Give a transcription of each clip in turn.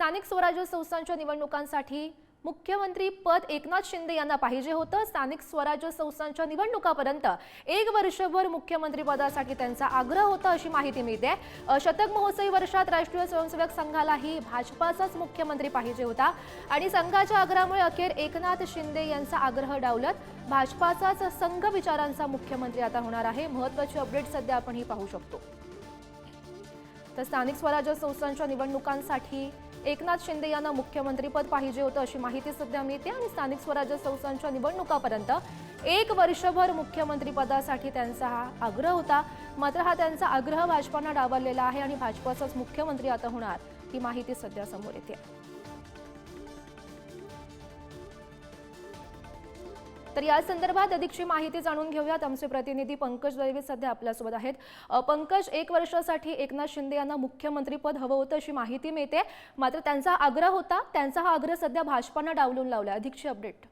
स्थानिक स्वराज्य संस्थांच्या निवडणुकांसाठी मुख्यमंत्री पद एकनाथ शिंदे यांना पाहिजे होतं। स्थानिक स्वराज्य संस्थांच्या निवडणुकापर्यंत 1 वर्षभर मुख्यमंत्री पदासाठी त्यांचा आग्रह होता अशी माहिती मिळते। शतक महोत्सवी वर्षात राष्ट्रीय स्वयंसेवक संघालाही भाजपाचाच मुख्यमंत्री पाहिजे होता आणि संघाच्या आग्रहामुळे अखेर एकनाथ शिंदे यांचा आग्रह डावलत भाजपाचाच संघ विचारांचा मुख्यमंत्री आता होणार आहे। महत्त्वाची अपडेट सध्या आपण ही पाहू शकतो। तर स्थानिक स्वराज्य संस्थांच्या निवडणुकांसाठी एकनाथ शिंदे यांना मुख्यमंत्रीपद पाहिजे होतं अशी माहिती सध्या मिळते आणि स्थानिक स्वराज्य संस्थांच्या निवडणुकापर्यंत 1 वर्षभर मुख्यमंत्री पदासाठी त्यांचा हा आग्रह होता। मात्र हा त्यांचा आग्रह भाजपाने डावललेला आहे आणि भाजपाचाच मुख्यमंत्री आता होणार ही माहिती सध्या समोर येते। तर या संदर्भात अधिकची माहिती जाणून घेऊयात। आमचे प्रतिनिधी पंकज दळवी सध्या आपल्यासोबत आहेत। पंकज, 1 वर्षासाठी एकनाथ शिंदे यांना मुख्यमंत्रीपद हवं होतं अशी माहिती मिळते, मात्र त्यांचा आग्रह होता, त्यांचा हा आग्रह सध्या भाजपाने डावलून लावला। अधिकची अपडेट।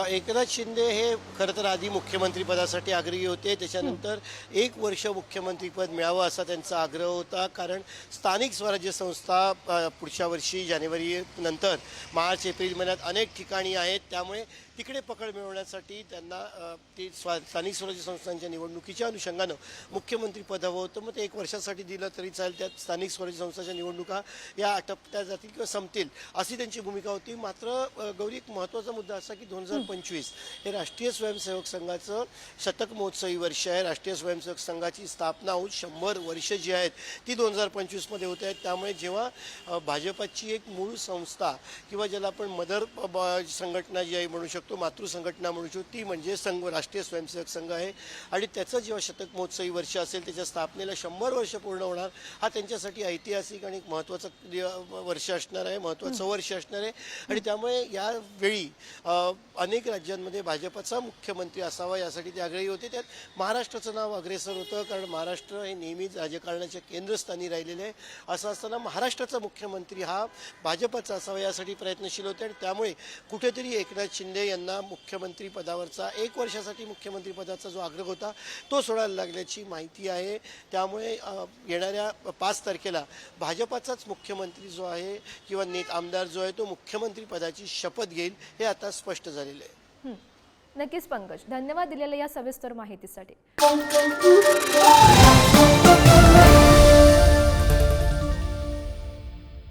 एकनाथ शिंदे हे खरं तर आधी मुख्यमंत्रीपदासाठी आग्रही होते। त्याच्यानंतर 1 वर्ष मुख्यमंत्रीपद मिळावं असा त्यांचा आग्रह होता, कारण स्थानिक स्वराज्य संस्था पुढच्या वर्षी जानेवारी नंतर मार्च एप्रिल महिन्यात अनेक ठिकाणी आहेत, त्यामुळे तिकडे पकड मिळवण्यासाठी त्यांना ती स्थानिक स्वराज्य संस्थांच्या निवडणुकीच्या अनुषंगानं मुख्यमंत्रीपद हवं होतं। मग ते 1 वर्षासाठी दिलं तरी चालेल, त्यात स्थानिक स्वराज्य संस्थांच्या निवडणुका या आटपल्या जातील किंवा संपतील अशी त्यांची भूमिका होती। मात्र गौरी, एक महत्त्वाचा मुद्दा असा की 2025 हे राष्ट्रीय स्वयंसेवक संघाचं शतक महोत्सवी वर्ष आहे। राष्ट्रीय स्वयंसेवक संघाची स्थापना होऊन 100 वर्ष जी आहेत ती 2025 मध्ये होत आहेत। त्यामुळे जेव्हा भाजपाची एक मूळ संस्था किंवा ज्याला आपण मदर संघटना जी आहे म्हणू शकतो, मातृ संघटना म्हणू शकतो, ती म्हणजे संघ राष्ट्रीय स्वयंसेवक संघ आहे आणि त्याचं जेव्हा शतक महोत्सवी वर्ष असेल, त्याच्या स्थापनेला 100 वर्ष पूर्ण होणार, हा त्यांच्यासाठी ऐतिहासिक आणि महत्त्वाचं वर्ष असणार आहे, महत्त्वाचं वर्ष असणार आहे। आणि त्यामुळे यावेळी अनेक राज्यांमध्ये भाजपचा मुख्यमंत्री असावा यासाठी ते आग्रही होते। त्यात महाराष्ट्राचं नाव अग्रेसर होतं, कारण महाराष्ट्र हे नेहमीच राजकारणाच्या केंद्रस्थानी राहिलेले आहे। असं असताना महाराष्ट्राचा मुख्यमंत्री हा भाजपचा असावा यासाठी प्रयत्नशील होते आणि त्यामुळे कुठेतरी एकनाथ शिंदे यांना मुख्यमंत्री पदावरचा 1 वर्षासाठी मुख्यमंत्री पदाचा जो आग्रह होता तो सोडायला लागल्याची माहिती आहे। त्यामुळे येणाऱ्या 5 तारखेला भाजपचाच मुख्यमंत्री जो आहे किंवा आमदार जो आहे तो मुख्यमंत्री पदाची शपथ घेईल, हे आता स्पष्ट झालेलं आहे। नक्कीच पंकज, धन्यवाद दिलेल्या या सविस्तर माहितीसाठी।